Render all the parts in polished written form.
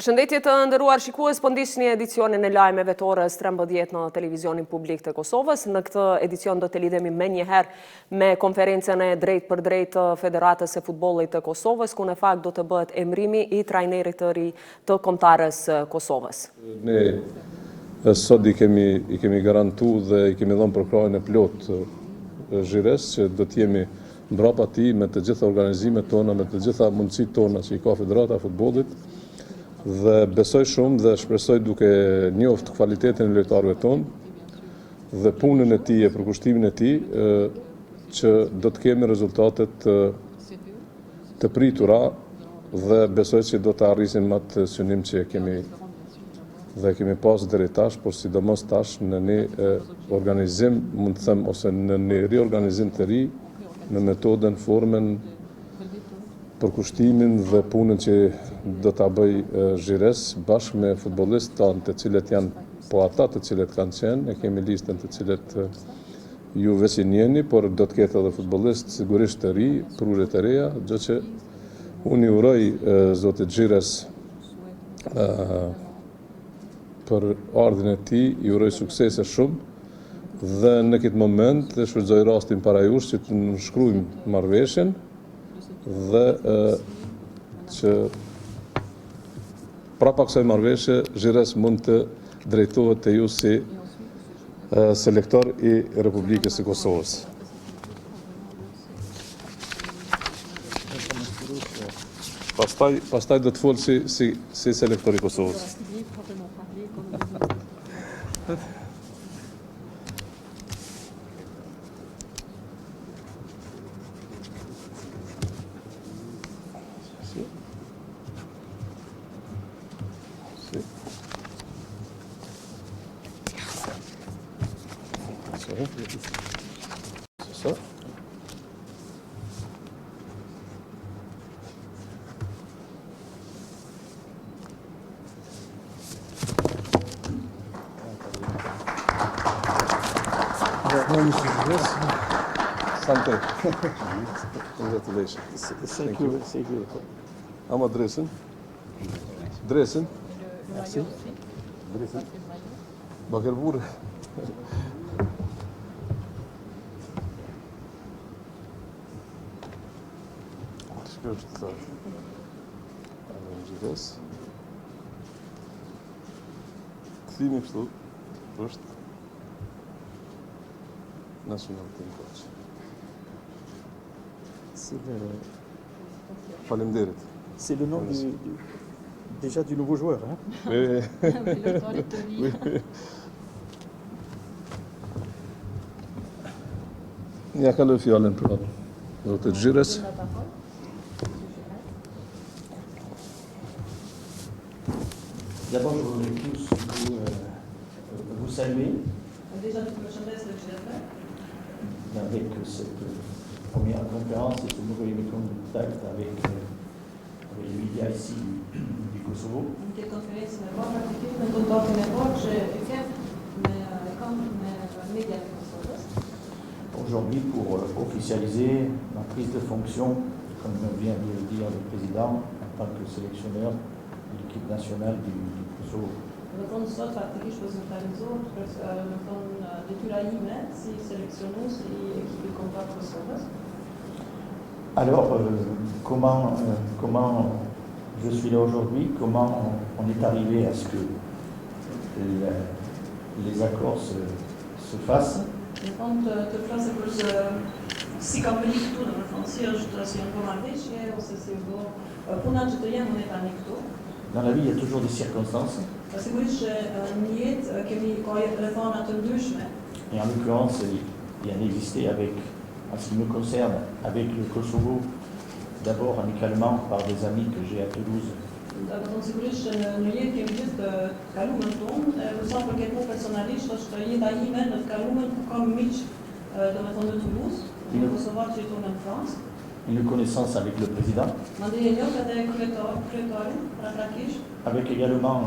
Përshëndetje të nderuar shikues, po ndisni edicionin e lajmeve të orës 13 në televizionin publik të Kosovës. Në këtë edicion do të lidhemi menjëherë me konferencën e drejt për drejt të Federatës së Futbollit të Kosovës, ku në fakt do të bëhet emrimi i trajnerit të ri të kombëtarës Kosovës. Ne sot i kemi garantu dhe i kemi dhënë përkrahjen e plot Zhires që do të jemi mbrapa tij me të gjitha organizimet tona, me të gjitha mundësitë tona që i ka Federata e Futbollit. Dhe besoj shumë dhe shpresoj duke njoftë kvalitetin e lojtarëve tonë dhe punën e tij e përkushtimin e tij që do të kemi rezultatet të pritura dhe besoj që do të arrisim atë synim që kemi pas deri tash, por sidomos tash në një organizim, mund të them, ose në një riorganizim të ri, në metodën, formën, përkushtimin dhe punën që do ta bëj Zhires bashkë me futbollistë tanë të cilët janë po ata të cilët kanë qenë, ne kemi listën të cilët ju vesi njeni, por do të ketë edhe futbollistë sigurisht të ri, prurë të reja, gjë që unë i uroj zotit Zhires për ardhin e tij, i uroj suksese shumë dhe në këtë moment e shfrytëzoj rastin para jush që të nënshkruajmë marrëveshjen dhe që prapa kësaj marrëveshje Zhires mund të drejtohet te ju si selektor i Republikës së Kosovës. Pastaj do të fol si selektor i Kosovës. C'est ça. Santé. Congratulations. Thank you. I'm Dresen. Dresen. Merci. Dresen. Bakerboer. Është Zhires. Kthimi kështu është National Team Coach. Faleminderit. C'est le nom déjà du nouveau joueur, hein? Oui. Ja kaloj fjalën për zotë Zhires. D'abord, je voudrais tous vous saluer avec cette première conférence et ce nouveau contact avec les médias ici du Kosovo. Aujourd'hui, pour officialiser ma prise de fonction, comme vient de le dire le président, en tant que sélectionneur de l'équipe nationale du Kosovo. Alors, comment je suis là aujourd'hui, comment on est arrivé à ce que les accords se fassent. Dans la vie, il y a toujours des circonstances. Et en l'occurrence, il y en existait en ce qui me concerne, avec le Kosovo, d'abord amicalement par des amis que j'ai à Toulouse. Une connaissance avec le président. Avec également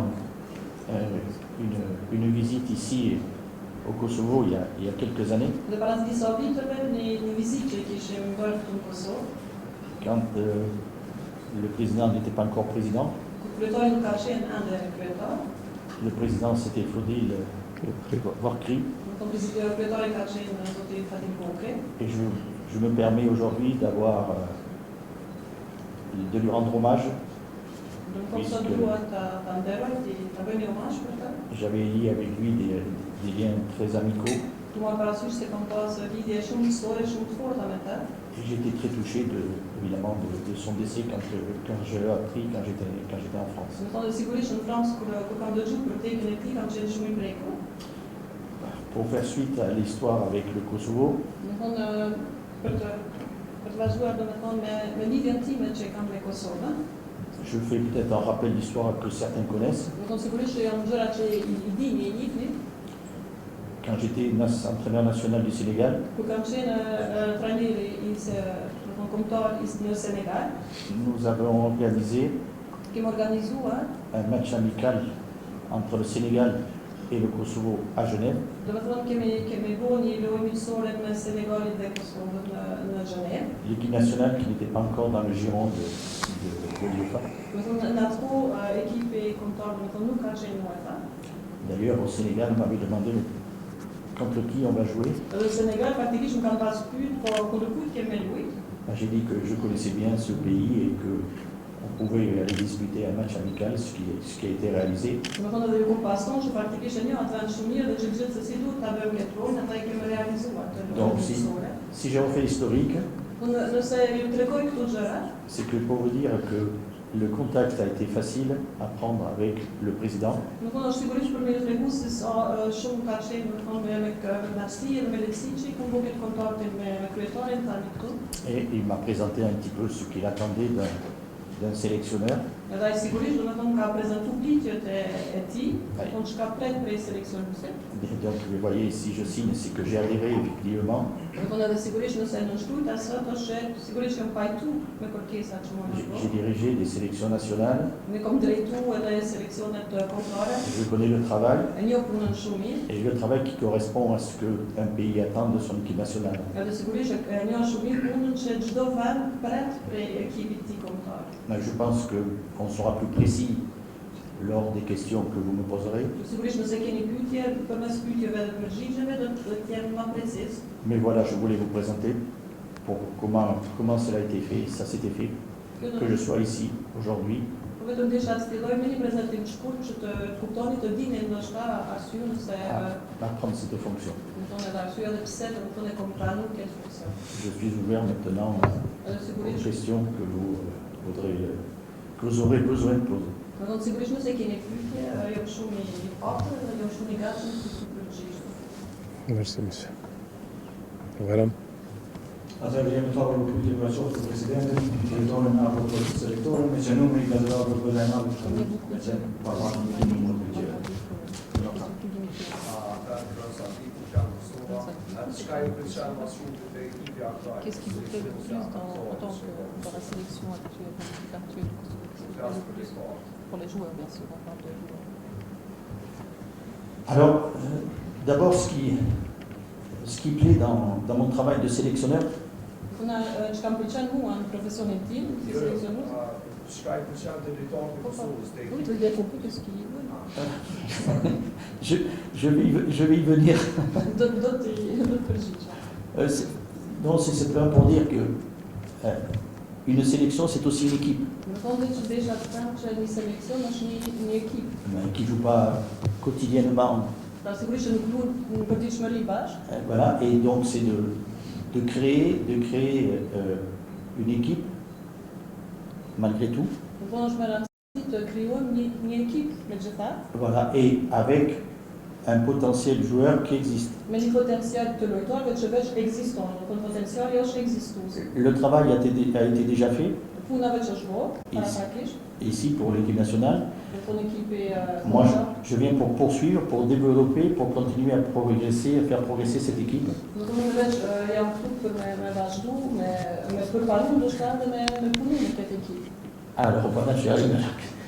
une visite ici au Kosovo il y a quelques années. Quand le président n'était pas encore président. Kryetari nuk ka qenë ende kryetar. Le président c'était Flodil Vorkri. Kryetari ka qenë zoti Fatim Kokri. Et je me permets aujourd'hui d'avoir de lui rendre hommage. J'avais lié avec lui des liens très amicaux. Et j'ai été très touché évidemment de son décès quand je l'ai appris quand j'étais en France. Pour faire suite à l'histoire avec le Kosovo, je fais peut-être un rappel d'histoire que certains connaissent. Quand j'étais entraîneur national du Sénégal, nous avons organisé un match amical entre le Sénégal et le Kosovo à Genève. L'équipe nationale qui n'était pas encore dans le giron de l'UEFA. D'ailleurs, au Sénégal, on m'avait demandé contre qui on va jouer. J'ai dit que je connaissais bien ce pays et qu'on pouvait aller disputer un match amical, ce qui a été réalisé. Donc, si j'ai refait l'historique, c'est que pour vous dire que le contact a été facile à prendre avec le président. Et il m'a présenté un petit peu ce qu'il attendait d'un sélectionneur. Et donc, vous voyez ici, je signe, c'est que j'ai adhéré effectivement. J'ai dirigé des sélections nationales. Je connais le travail. Et le travail qui correspond à ce qu'un pays attend de son équipe nationale. Mais je pense qu'on sera plus précis lors des questions que vous me poserez. Mais voilà, je voulais vous présenter pour comment cela a été fait, ça s'était fait, que je sois ici aujourd'hui. À prendre cette fonction. Je suis ouvert maintenant aux questions que vous aurez besoin de poser. Merci, monsieur. Madame. Atëherë jemi të hapur për pyetje për çfarë presidentin, drejtorin apo policisë elektorën, me që numri ka dhënë për lajmën me që pavarësisht në numrin e pyetjeve. Qu'est-ce qui vous plaît le plus dans la sélection actuelle, dans l'équipe actuelle du Kosovo? Pour les joueurs, bien sûr, on parle de joueurs. Alors, d'abord, ce qui plaît dans mon travail de sélectionneur, je vais y venir. Non, c'est simplement pour dire que une sélection, c'est aussi une équipe. Qui ne joue pas quotidiennement. Voilà, et donc c'est de créer une équipe, malgré tout. Voilà, et avec un potentiel joueur qui existe. Le travail a été déjà fait. Ici pour l'équipe nationale. Moi, je viens pour poursuivre, pour développer, pour continuer à progresser, à faire progresser cette équipe. Alors, voilà, j'arrive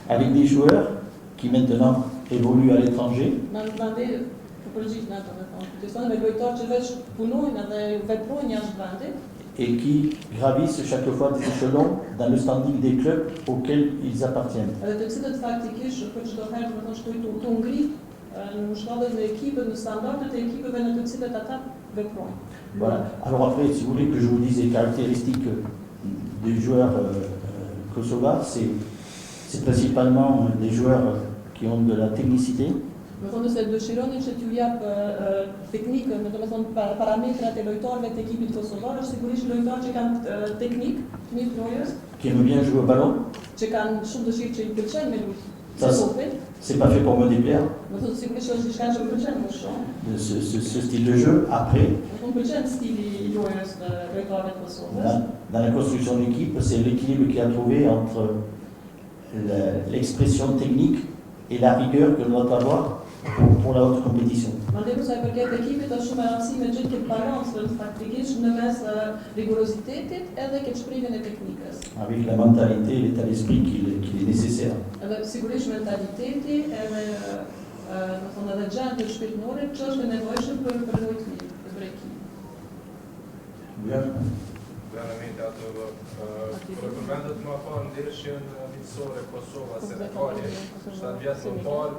avec des joueurs qui maintenant évoluent à l'étranger. et qui gravissent chaque fois des échelons dans le standing des clubs auxquels ils appartiennent. Të cilët faktikisht për çdo herë do të thonë shkojnë të ngrit në shkallën e ekipeve, në standardet e ekipeve në të cilët ata veprojnë. Voilà. Alors après, si vous voulez que je vous dise les caractéristiques des joueurs kosovars, c'est principalement des joueurs qui ont de la technicité. Në fund se dëshironi që t'ju jap teknikën, do të thonë parametrat e lojtarëve të ekipit kosovar, është sigurisht lojtarë që kanë teknik, të mirë lojës, Qui aiment bien jouer au ballon. që kanë shumë dëshirë që i pëlqen me luajtë. Ça, c'est pas fait pour me déplaire, Do thotë sigurisht është diçka që më pëlqen më shumë. ce style de jeu. Après, Më pëlqen stili i lojës të lojtarëve të Kosovës. dans la construction d'équipe, c'est l'équilibre qu'il y a trouvé entre l'expression technique et la rigueur que l'on doit avoir pour la haute compétition. Mandej sa i përket ekipit është shumë e rëndësishme gjithë këtë balancë faktikisht në mes rigorozitetit edhe këtë shprehjen e teknikës. Avec la mentalité et l'état d'esprit qu'il est nécessaire. Edhe sigurisht mentaliteti edhe do thonë edhe gjendja shpirtërore që është e nevojshme për lojtë për ekip. Veramente ato përmendet më parë ndeshjen miqësore Kosova-Senegali, 7 vjet më parë,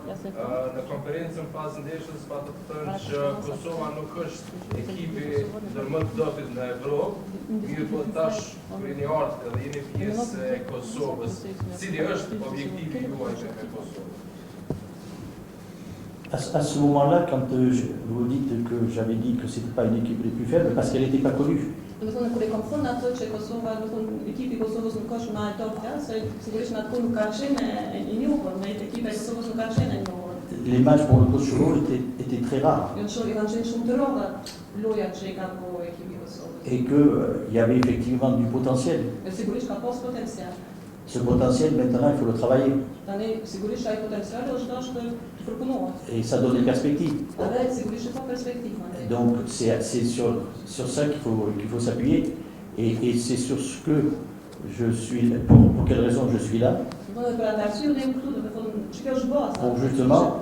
në konferencën pas ndeshjes patë të thënë që Kosova nuk është ekipi ndër më të dobët në Evropë, mirë po tash kur jeni ardhur dhe jeni pjesë e Kosovës, cili është objektivi juaj me Kosovën? À ce moment-là, quand vous dites que j'avais dit que c'était pas une équipe les plus faibles, parce qu'elle n'était pas connue. Do të thonë kur e kam thënë ato që Kosova, do të thonë ekipi i Kosovës nuk është më e dobët, se sigurisht në atë nuk ka qenë e njohur, me ekipa e Kosovës nuk ka qenë e njohur. Les matchs pour le Kosovo étaient très rares. Janë qenë shumë të rralla lojat që i ka po ekipi i Kosovës. Et qu'il y avait effectivement du potentiel. E sigurisht ka pas potencial. Ce potentiel, maintenant, il faut le travailler. Tani sigurisht ai potencial është dashur të përpunohet. Et ça donne des perspectives. Edhe sigurisht ka perspektivë mandej. Donc c'est sur ça qu'il faut s'appuyer. Et c'est sur ce que je suis, pour quelle raison je suis là. Pour justement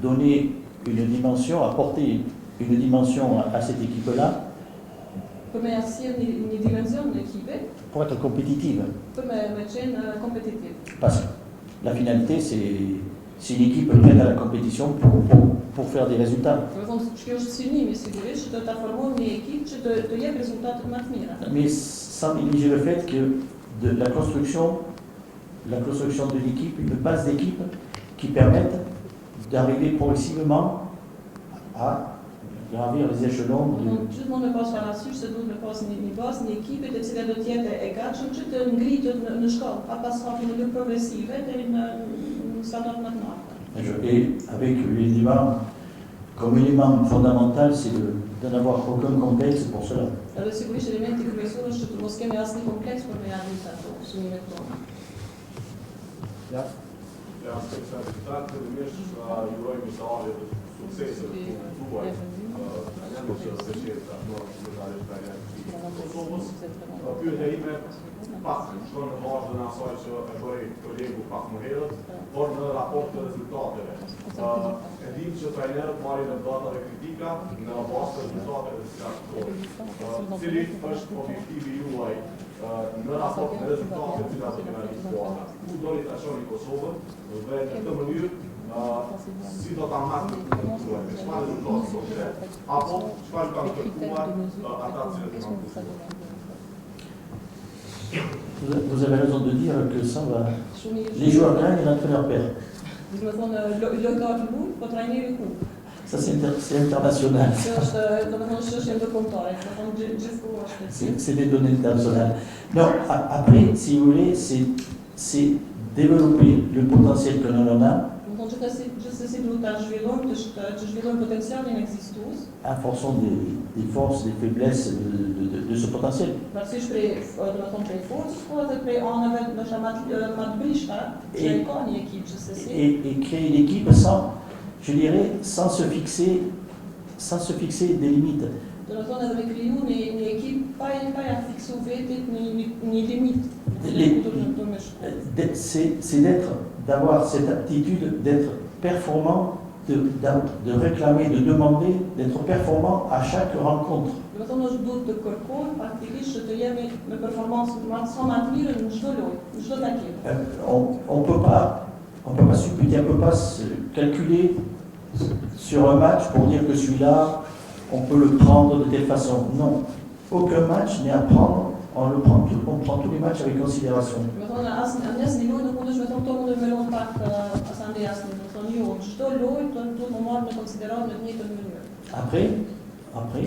donner une dimension, apporter une dimension à cette équipe-là. Pour être compétitive. Parce que la finalité, c'est une équipe prête à la compétition pour faire des résultats. Mais sans négliger le fait que de la construction de l'équipe, une base d'équipe qui permette d'arriver progressivement à gravir les échelons. Gjithmonë pas parasysh se duhet me pas një bazë, një ekipe të cilat do të jetë e gatshëm që të ngritet në shkallë, pa pas hapur në progresive deri në standard më të lartë. Et avec l'élément, comme élément fondamental, c'est de n'avoir aucun complexe pour cela. Edhe sigurisht elementi kryesor është që të mos kemi asnjë kompleks për me arritur ato synimet tona. Ja, aspettat të mirë që jurojmë misale të suksesit tuaj, janë që sësheta në zyrtarisht e Kosovës. Pyetja ime pak shkon në bazën e asaj që e bëri kolegu pak më herët, por në raport të rezultateve. E dim që trajnerët marrin në data dhe kritika në bazë të rezultateve të caktuara. Cili është objektivi juaj në raport me rezultatet që ka të realizuara? Ku doni ta çoni Kosovën dhe në këtë mënyrë si do ta marrë në tuaj, me çfarë rezultate konkret, apo çfarë kanë kërkuar ata që kanë kërkuar? Vous avez raison de dire que ça va. Les joueurs gagnent et l'entraîneur perd. Ça c'est international. C'est des données internationales. Non, après, si vous voulez, c'est développer le potentiel que l'on a. En fonction des forces, des faiblesses de ce potentiel. Et créer une équipe sans, je dirais, sans se fixer des limites. C'est d'avoir cette aptitude d'être performant, de réclamer, de demander d'être performant à chaque rencontre. Do të thonë është duhet të kërkojmë faktikisht që të jemi me performancë sa më të mirë në çdo lojë, në çdo takim. On peut pas supputer, on peut pas calculer sur un match pour dire que celui-là, on peut le prendre de telle façon. Non, aucun match n'est à prendre. On prend tous les matchs avec considération. Do të thonë asnjë lojë nuk mundesh vetëm to mund të melon pak asande asnjë. Do të thonë jo, çdo lojë duhet të marrë në konsiderat në të njëjtën mënyrë. Après,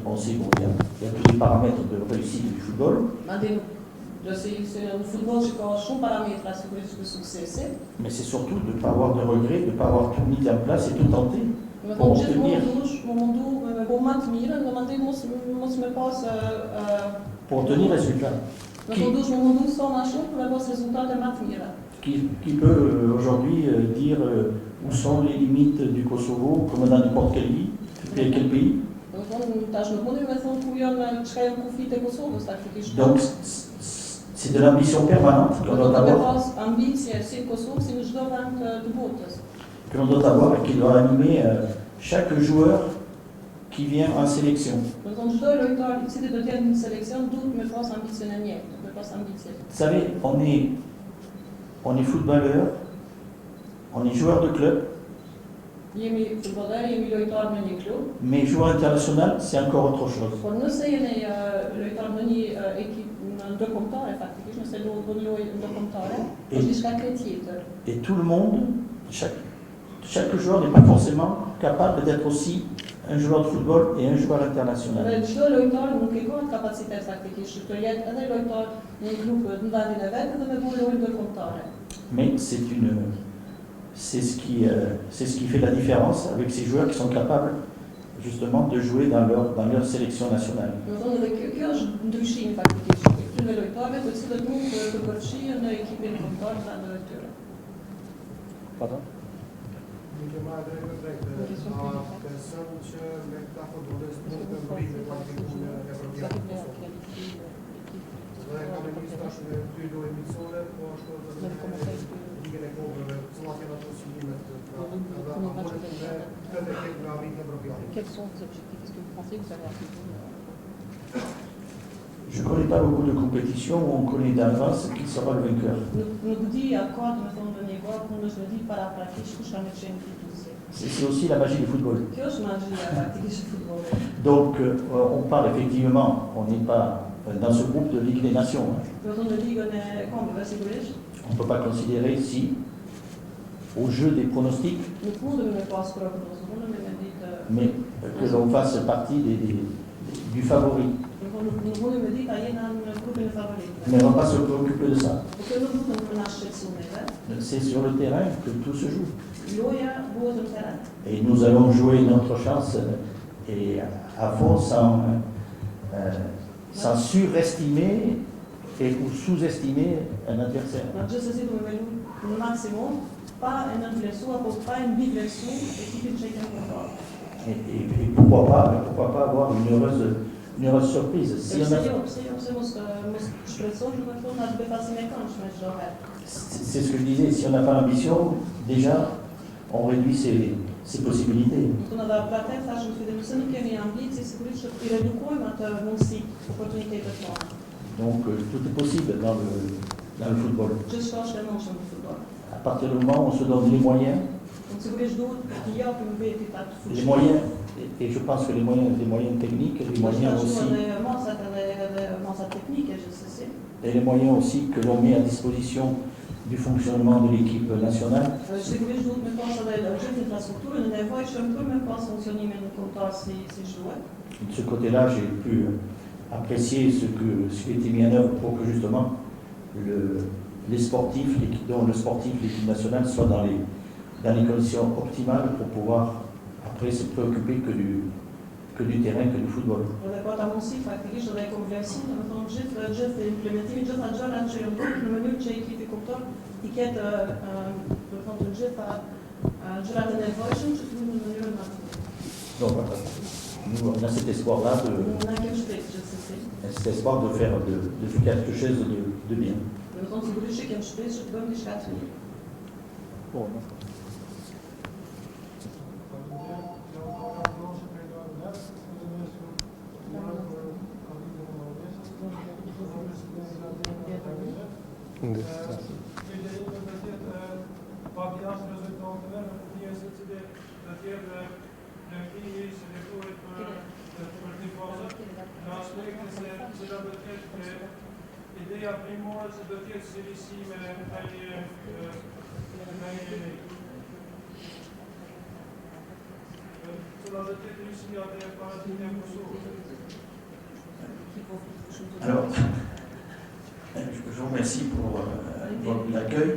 on sait bon, il y a tous les paramètres de réussite du football. Le football që ka shumë parametra sigurisht për suksesi. Mais c'est surtout de ne pas avoir de regrets, de ne pas avoir tout mis en place et tout tenté. Do të thonë gjithmonë duhesh më mundu me bëu më të mirën, domethënë mos me pas pour obtenir résultat. Do të duhesh më mundu sa më shumë për të pas rezultate më të mira. Qui peut aujourd'hui dire où sont les limites du Kosovo, comme dans n'importe quel pays. Do të thonë tash nuk mundi me thonë ku janë çka janë kufit e Kosovës faktikisht. Donc c'est de l'ambition permanente qu'on doit avoir. Ambiție si Kosovë si në çdo vend të botës. Que l'on doit avoir et qui doit animer chaque joueur qui vient en sélection. Do të thonë çdo lojtar i cili do të jetë në seleksion duhet me pas ambicion e njëjtë, me pas ambicje. Vous savez, on est footballeur, on est joueur de club. Jemi futbollerë, jemi lojtarë në një klub. Mais joueur international, c'est encore autre chose. Por nëse jeni lojtar në një ekip ndërkombëtare, faktikisht nëse luhet një lojë ndërkombëtare, është diçka tjetër. Et tout le monde, chaque joueur n'est pas forcément capable d'être aussi un joueur de football et un joueur international. Dhe çdo lojtar nuk e ka kapacitet faktikisht të jetë edhe lojtar në një klub në vendin e vet dhe me bëj lojë ndërkombëtare. Mais c'est ce qui fait la différence avec ces joueurs qui sont capables justement de jouer dans leur sélection nationale. Do të thonë edhe kjo është ndryshimi faktikisht i këtyre lojtarëve të cilët mund të përfshihen në ekipin kombëtar të vendeve të tyre. Pardon? Pensăm që me këta futbollist mund të mbërritë në kualifikun e evropian të Kosovës. Dhe kam njësë tash me 2 lojë miqësore, po ashtu edhe me Ligën e Kobrave, cilat janë ato synimet edhe ambicionet me këtë ekip me arritje evropiane. Quels sont les objectifs? Est-ce que vous pensez que vous allez arriver? Je ne connais pas beaucoup de compétitions où on connaît d'avance qui sera le vainqueur. Nuk di akord me thonë në një varë, por nuk di paraprakisht kush ka me qenë fituesi. C'est aussi la magie du football. Kjo është magjia faktikisht e futbollit. Donc on parle effectivement, on n'est pas dans ce groupe de Ligue des Nations. Do të thonë në ligën e kombëve sigurisht. On ne peut pas considérer ici, au jeu des pronostics, Nuk mundemi me pas prognoz, mundemi me ditë. mais que l'on fasse partie du favori. Nuk mundemi me ditë a jena në grupin e favoritë. Mais on ne va pas se préoccuper de ça. Por kjo nuk mund të na shqetësojë neve. C'est sur le terrain que tout se joue. Loja bëhet në terren. Et nous allons jouer notre chance et à fond sans surestimer ou sous-estimer un adversaire. Në gjithsesi do me luajë në maksimum pa e nënvlerësu apo pa e mbivlerësu ekipin që i kemi kontar. Et pourquoi pas avoir une heureuse surprise. Si on a... C'est ce que je disais, si on n'a pas l'ambition, déjà, on réduit ses possibilités. Donc, tout est possible dans le football. À partir du moment où on se donne les moyens, et je pense que les moyens techniques, les moyens aussi, et les moyens aussi que l'on met à disposition du fonctionnement de l'équipe nationale. De ce côté-là, j'ai pu apprécier ce qui a été mis en œuvre pour que justement les sportifs, l'équipe nationale soit dans les conditions optimales pour pouvoir après se préoccuper que du terrain, que du football. Donc voilà, nous on a cet espoir-là de faire quelque chose de bien. Bon, pak jashtë rezultateve në pjesën që do të jetë planifikimi i selektorit për tifozët, në aspektin se cila do të jetë ideja primore që do të jetë cilësi me cila do të jetë cilësia dhe paradigma e Kosovës. Alors, je vous remercie pour l'accueil.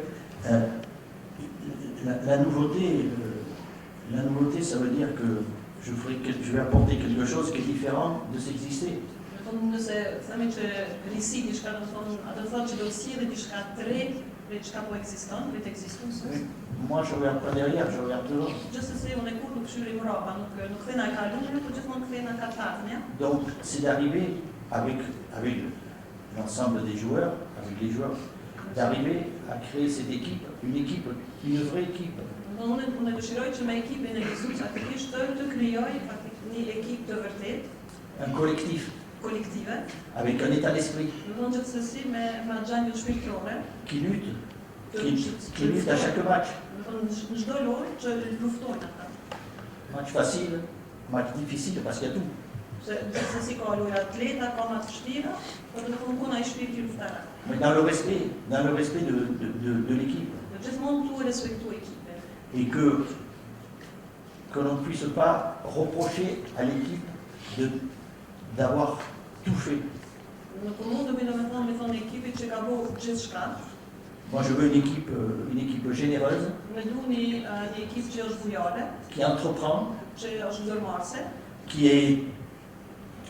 La nouveauté, ça veut dire que je vais apporter quelque chose qui est différent de ce qui existait. Moi, je regarde pas derrière, je regarde devant. Donc, c'est d'arriver avec l'ensemble des joueurs, avec les joueurs, d'arriver à créer cette équipe, une vraie équipe. Un collectif, avec un état d'esprit, qui lutte à chaque match. Match facile, match difficile, parce qu'il y a tout. Mais dans le respect de l'équipe. Et que l'on ne puisse pas reprocher à l'équipe d'avoir tout fait. Moi, je veux une équipe généreuse, qui entreprend,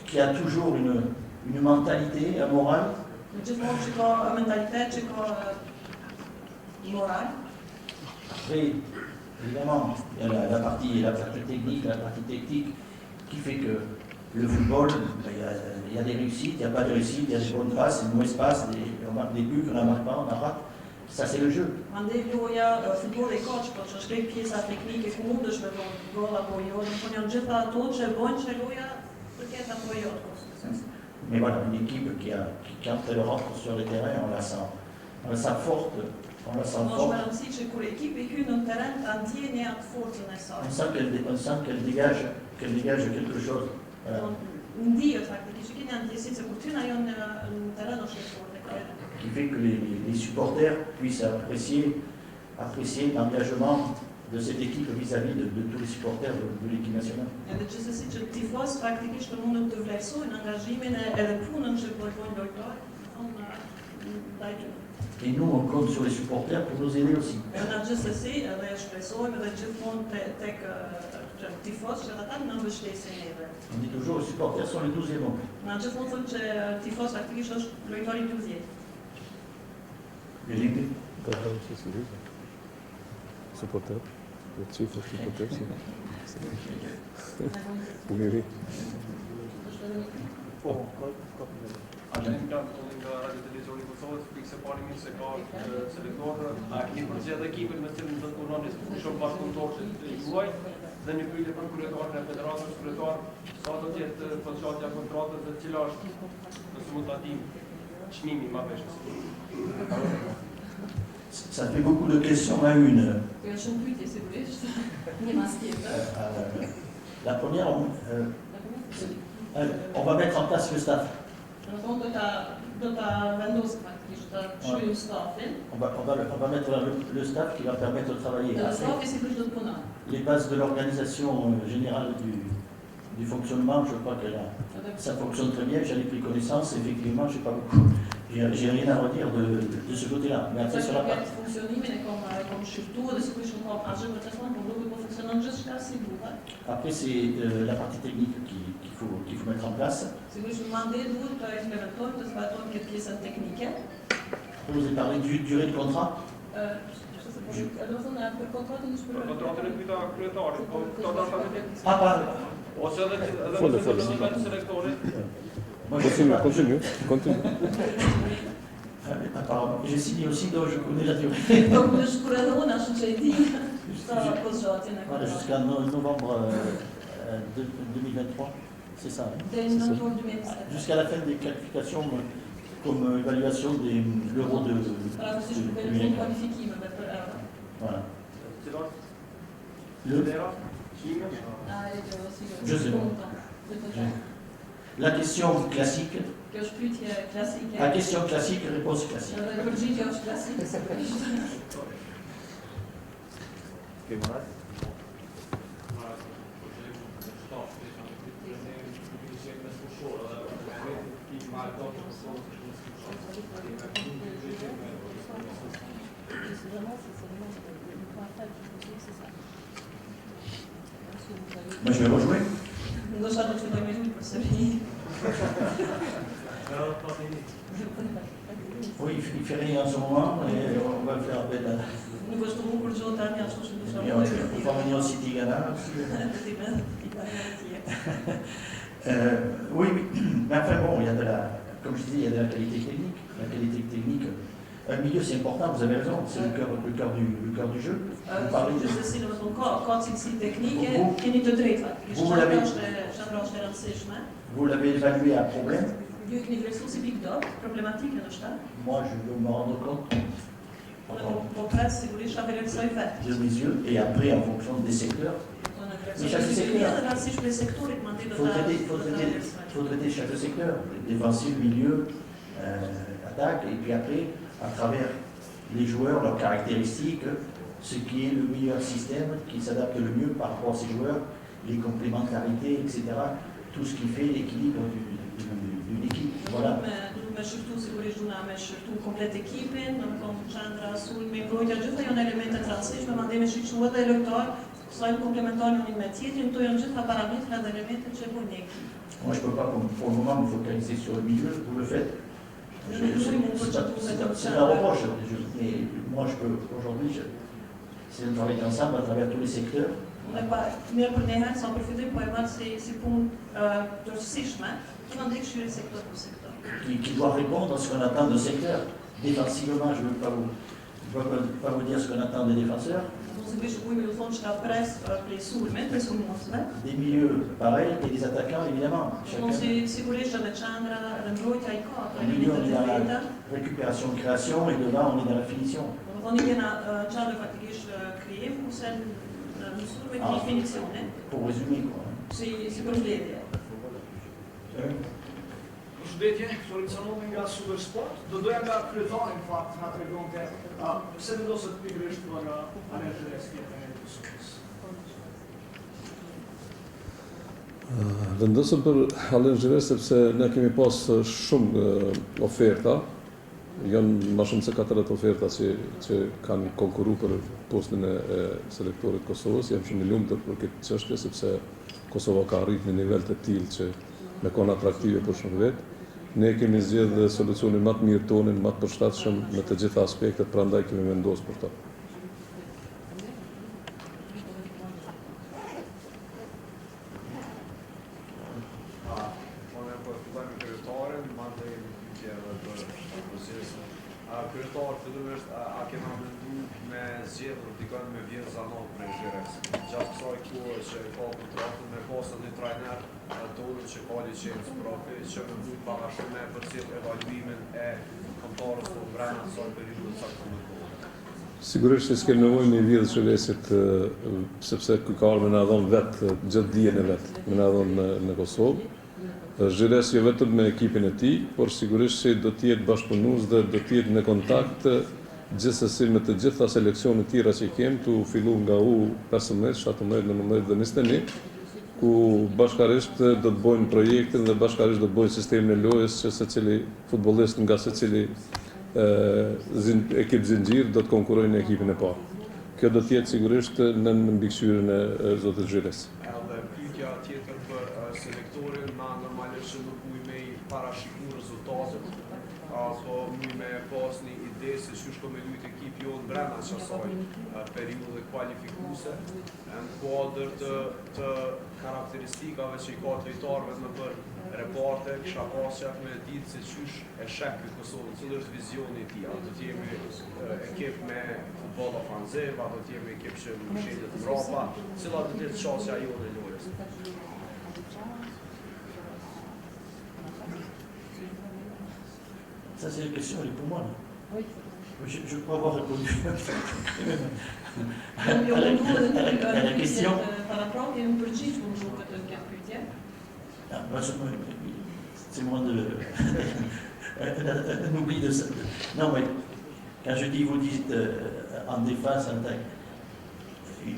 qui a toujours une mentalité, un moral. Après, évidemment, il y a la partie technique, qui fait que le football, il y a des réussites, il n'y a pas de réussites, il y a des bonnes passes, des mauvaises passes, on marque des buts, on n'en marque pas, on en rate. Ça, c'est le jeu. Mais voilà, une équipe qui quand elle rentre sur le terrain, on la sent forte. On sent qu'elle dégage quelque chose. Qui fait que les supporters puissent apprécier l'engagement de cette équipe vis-à-vis de tous les supporters de l'équipe nationale. Et nous, on compte sur les supporters pour nous aider aussi. On dit toujours, les supporters sont les 12e hommes. Felipe? Supporter. Le chief of supporters. Umiri. Radio-Televizioni Kosovës, pikse parimin se ka selektorë, a keni përgjedhë ekipin me cilën do të punoni shumë bashkëpunëtorë të juaj, dhe një pyetje për kryetarin e federatës, kryetar, sa do të jetë përçarja kontratës dhe cila është në sumutatim çmimi i marrëveshjes? Ça fait beaucoup de questions à une. La première, on va mettre en place le staff. On va mettre le staff qui va permettre de travailler. Les bases de l'organisation générale du fonctionnement, je crois que ça fonctionne très bien, j'en ai pris connaissance, effectivement, j'ai rien à redire de ce côté-là. Mais après, sur la partie... Après, c'est la partie technique qu'il faut mettre en place. Vous avez parlé du durée de contrat. Continue. Apparemment, j'ai signé aussi, donc je connais la durée. Jusqu'à novembre 2023, c'est ça. Jusqu'à la fin des qualifications comme évaluation de l'euro de Para vocês poderem l'UNECA. qualifiquer para euro. Voilà. Je sais pas. La question classique, Que os classique. la question classique, réponse classique. Rodrigues aos clássicos. Moi, je vais rejouer. Gostava de fazer mesmo para saber. Oui, il fait rien en ce moment et on va le faire appel à... Não gostou muito por juntar minhas soluções. Et on va venir au City Ghana aussi. Oui, mais enfin bon, il y a de la, comme je disais, il y a de la qualité technique. La qualité technique, un milieu c'est important, vous avez raison, c'est le cœur du jeu. Vous parlez de... Dus zien we van kort techniek en niet de dreven. Dus Vous l'avez évalué à problème. Nu ik niet specifiek dat, problematiek in de stad. Moi, je veux me rendre compte. Complet, si vous voulez, je vais ça fait. De mes yeux, et après en fonction des secteurs. Mais chaque secteur. Il faut traiter chaque secteur, défensif, milieu, attaque, et puis après, à travers les joueurs, leurs caractéristiques, ce qui est le meilleur système, qui s'adapte le mieux par rapport à ces joueurs, les complémentarités, etc. Tout ce qui fait l'équilibre d'une équipe. Voilà. Maar surtout, si vous voulez, mais surtout complète équipe, comme Chandra, Sul, mais il y a juste un élément transition, je me demandais, mais je suis sur le lecteur, soit une complémentaire d'une métier, il y a juste un paramètre d'élément de chez vous. Moi, je ne peux pas, pour le moment, me focaliser sur le milieu, vous le faites. C'est un reproche, mais moi, je peux, aujourd'hui, c'est un travail ensemble à travers tous les secteurs. Meer pour les sans profiter pour voir ces points de système qui vont décrire le secteur pour secteur. Qui doit répondre à ce qu'on attend de secteur. Défensivement, je ne veux pas vous dire ce qu'on attend des défenseurs. Des milieux pareils et des attaquants, évidemment. Non, si vous voulez, je vais Chandra, Au milieu, on est dans la récupération de création et devant, on est dans la finition. On est dans Chandra qui créé pour celle de finition. Pour résumer, quoi. C'est pour l'aider. Președinte, Florin Țănovinga, Supersport. Do doja nga kryetari në fakt na tregonte pse vendoset pikërisht nga alerzia e diskutës. Vendosëm për Alain Giresse sepse ne kemi pas shumë oferta, janë më shumë se 40 oferta që kanë konkuru për postin e selektorit Kosovës. Jam shumë i lumtur për këtë çështje sepse Kosova ka arrit në nivel të tillë që me konë atraktive për shumë vetë. Ne kemi zgjedhë solucionin më të mirë tonin, më të përshtatshëm në të gjitha aspektet, prandaj kemi vendosur për ta. Kryetar fillimisht a kena mendu me zgjedhur dikon me Vjen Zanov prej Zhireks. Gjatë kësaj kohë që ka kontraktën me pasën një trajner tonë që ka licencë profi, që me mund bashkë me përcjell evaluimin e kontarës të brenda kësaj periudhe të caktuar. Sigurisht që s'kem nevojë me i vjedhë Shëvesit, sepse ky ka ardhur me na dhënë vetë gjithë dijen e vet, me na dhënë në Kosovë. Zhires jo vetëm me ekipin e tij, por sigurisht që do të jetë bashkëpunues dhe do të jetë në kontakt gjithsesi me të gjitha seleksionet tjera që kemi, tu fillu nga U15, 17, 19 dhe 21, ku bashkarisht do të bojnë projektin dhe bashkarisht do të bojnë sistemin e lojës që secili futbollist nga secili ekip zinxhir do të konkurrojnë në ekipin e parë. Kjo do të jetë sigurisht në mbikëqyrjen e zotit Zhires. Edhe pyetja tjetër për selektorin, na normalisht që nuk muj me parashiku rezultatet, apo muj me pas një ide se çysh ko me lujt ekip jonë brenda qasaj periudhe kualifikuese, në kuadër të karakteristikave që i ka të lojtarëve në për reparte, kisha pasja me ditë se çysh e sheh ky Kosovë, cili është vizioni i tij. A do të jemi ekip me futboll ofanziv, a do të jemi ekip që mbështetet mbrapa, cila do të jetë çësia jonë e lojës. Ça, c'est la question, elle est pour moi. Là. Oui. Je crois avoir répondu à la question. Par rapport à une petite bonjour que tu as pu dire. C'est moins de. Un oubli de ça. Non, mais quand je dis, vous dites en défense, en attaque,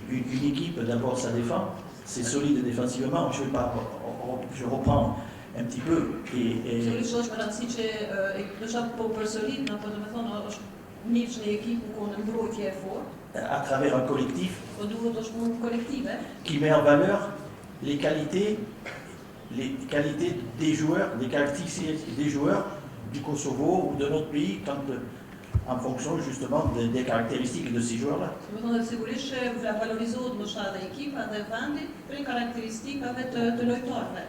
une équipe, d'abord, ça défend, c'est solide défensivement. Je vais pas. Je reprends un petit peu. Zullen zoals we dat zien, dus dat popper solide, dan worden we van niet een équipe qu'on een broodje voor. À travers un collectif. We doen het als een collectief, hè? Qui met en valeur les qualités des joueurs, des caractéristiques des joueurs du Kosovo ou de notre pays, en fonction justement des caractéristiques de ces joueurs-là. We gaan het sigurisht vrea valorizovat më shumë dhe ekipa dhe vendi prej karakteristikave të lojtarëve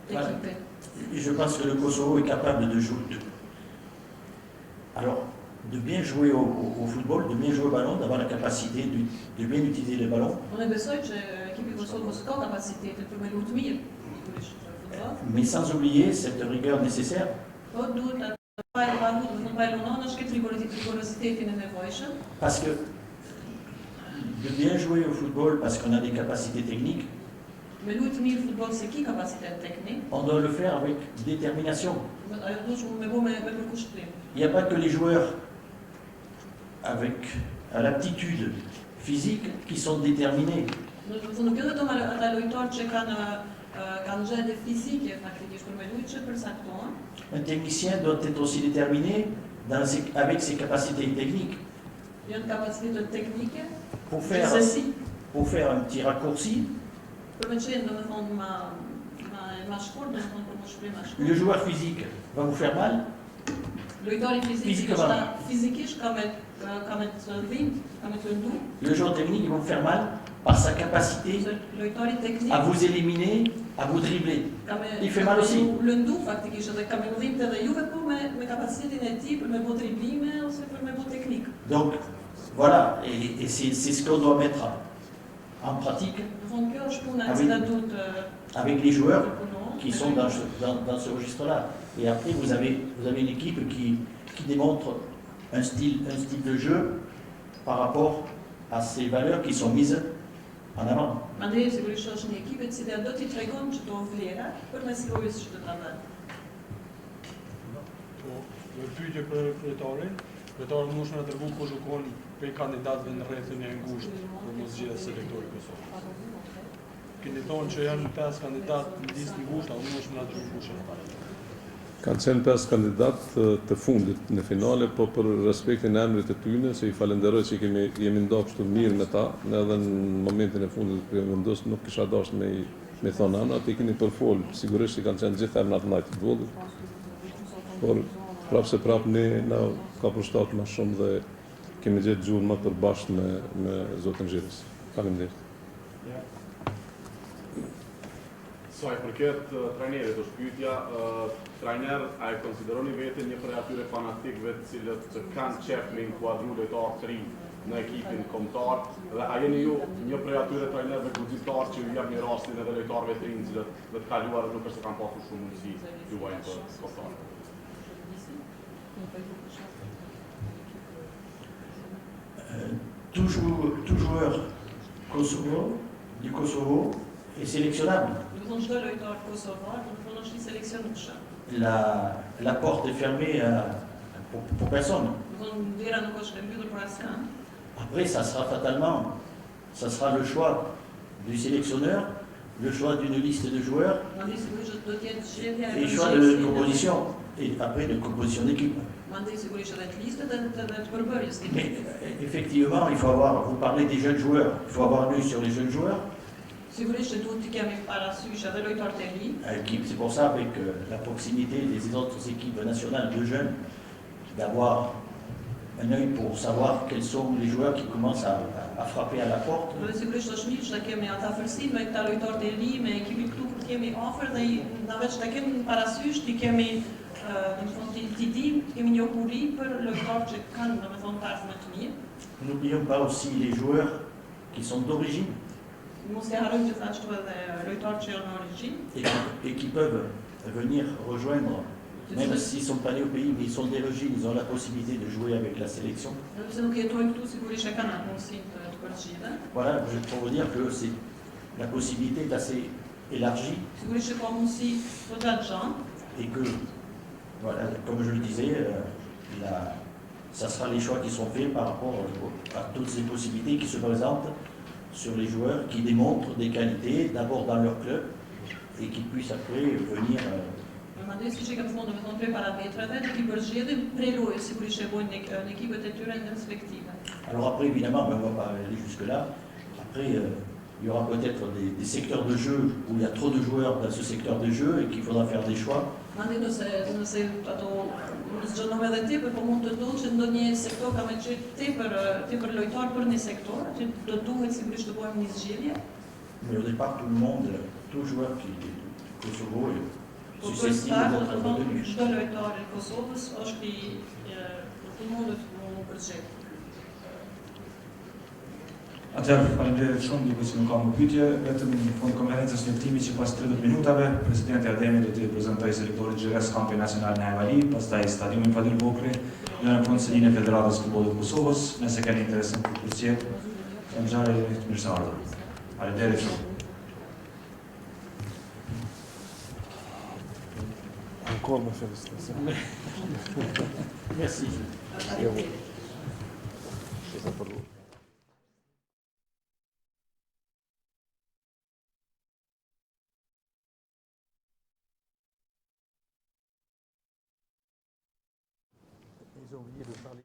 të ekipit. Je pense que le Kosovo est capable de jouer. Alors, de bien jouer au football, de bien jouer au ballon, d'avoir la capacité de bien utiliser le ballon. Unë besoj që ekipi Kosovës ka kapacitetin për me luajtur mirë sigurisht futboll. Mais sans oublier cette rigueur nécessaire. Po duhet të pajlonosh këtë rigorozitetin e nevojshëm. Parce que de bien jouer au football parce qu'on a des capacités techniques, Me luajtë mirë futboll se ki kapacitet teknik. on doit le faire avec détermination. Ajo duhet me bëu me përkushtim. Il n'y a pas que les joueurs avec l'aptitude physique qui sont déterminés. Nuk jo vetëm ata lojtarë që kanë gjendje fizike faktikisht për me luajtë që përcaktohen. Un technicien doit être aussi déterminé avec ses capacités techniques. Janë kapacitetet teknike. Pour faire un petit raccourci, Për me qenë domethënë ma shkurt, domethënë për më shprej ma shkurt. le joueur physique va vous faire mal. Lojtari fizikisht ka me të dhimbë, ka me të lëndu. Le joueur technique va vous faire mal par sa capacité Lojtari teknik à vous éliminer, à vous dribbler. Il fait mal aussi. lëndu faktikisht edhe ka me dhimbë edhe juve po me kapacitetin e tij për me bëu driblime ose për me bëu teknik. Donc voilà, et c'est ce qu'on doit mettre en pratique Domethënë kjo është puna e cila duhet avec les joueurs të punohen. qui sont dans ce registre-là. Et après, vous avez une équipe qui démontre un style de jeu par rapport à ces valeurs qui sont mises en avant. Mandej sigurisht është një ekip e cila do t'i tregon çdo vlera për me sigurisht që të ta ndaj. Pyetje për kryetarin. Kryetari mund të na tregoj ku shkon për kandidatëve në rrethin e ngushtë për mos zgjedhjes së selektorit Kosovës. Keni thonë që janë 5 kandidatë në listë ngushtë, a mund të na tregoj kush janë? Kanë qenë 5 kandidatë të fundit në finale, po për respektin e emrit të tyre, se i falenderoj që jemi nda kështu mirë me ta, edhe në momentin e fundit kërë vendosë nuk kisha dashur me thonë anë, atë i keni përfol, sigurisht që kanë qenë gjithë emrat në najtë të vogël, por prapë se prapë ne na ka përshtatë më shumë dhe kemi gjetë gjuhën më përbashkët me Zotin Xhirës. Faleminderit. Sa i përket trajnerit, është pyetja, trajner, a e konsideroni veten një prej atyre fanatikëve të cilët kanë qef me inkuadru lojtarë të rinj në ekipin kombëtar, dhe a jeni ju një prej atyre trajnerëve guxitar që ju jap një rastin edhe lojtarëve të rinj cilët dhe të kaluar nuk është se kanë pasur shumë mundësi luajnë për kombëtar? Tout joueur du Kosovo est sélectionnable. Domethënë çdo lojtar kosovar domethënë është i seleksionueshëm. La porte est fermée pour personne. Domethënë dera nuk është e mbyllur për asnjë. Après, ça sera le choix du sélectionneur, le choix d'une liste de joueurs, Mandej sigurisht do të jetë zgjedhja e et choix de composition, et après de composition d'équipe. Mandej sigurisht edhe të listët dhe të përbërjes. Mais effectivement, vous parlez des jeunes joueurs, il faut avoir l'œil sur les jeunes joueurs. Sigurisht që duhet të kemi parasysh edhe lojtarët e rinj. C'est pour ça, avec la proximité des autres équipes nationales de jeunes, d'avoir un œil pour savoir quels sont les joueurs qui commencent à frapper à la porte. Dhe sigurisht është mirë që ta kemi atë afërsinë me këta lojtarët e rinj, me ekipin këtu kur kemi afër dhe na veç ta kemi parasysh, ti kemi kemi një ohuri për lojtarët që kanë domethënë parë më të mirë. N'oublions pas aussi les joueurs qui sont d'origine Mos e harrojmë gjithashtu edhe lojtarët që janë në origjinë et qui peuvent venir rejoindre Même s'ils ne sont pas nés au pays, mais ils sont d'origine, ils ont la possibilité de jouer avec la sélection. Voilà, pour vous dire que la possibilité est assez élargie. Et que, voilà, comme je le disais, ça sera les choix qui sont faits par rapport à toutes ces possibilités qui se présentent sur les joueurs qui démontrent des qualités, d'abord dans leur club, et qui puissent après venir... Alors après, évidemment, on ne va pas aller jusque-là. Après, il y aura peut-être des secteurs de jeu où il y a trop de joueurs dans ce secteur de jeu et qu'il faudra faire des choix. Mais au départ, tout le monde, tout joueur qui est Kosovo est susceptible d'être retenu. Atëherë, faleminderit shumë, dikush që nuk ka më pyetje, vetëm në fund konferencës njëftimi që pas 30 minutave, presidenti Ademi do të prezantojë selektorit Xheres kampi nacional në Hajvari, pastaj stadiumin Fadil Bokri, në në punë selinë e Federatës Futbollit të Kosovës, nëse keni interes në përcjell, jam ngjarje të mirëseardhur. Faleminderit shumë. Encore ma félicitations. Merci. Ils ont oublié de parler.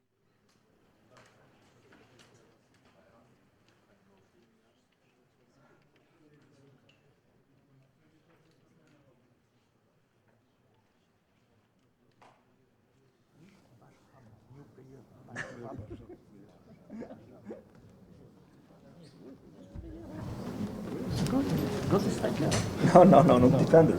Go to strike now. No, non ti prendo.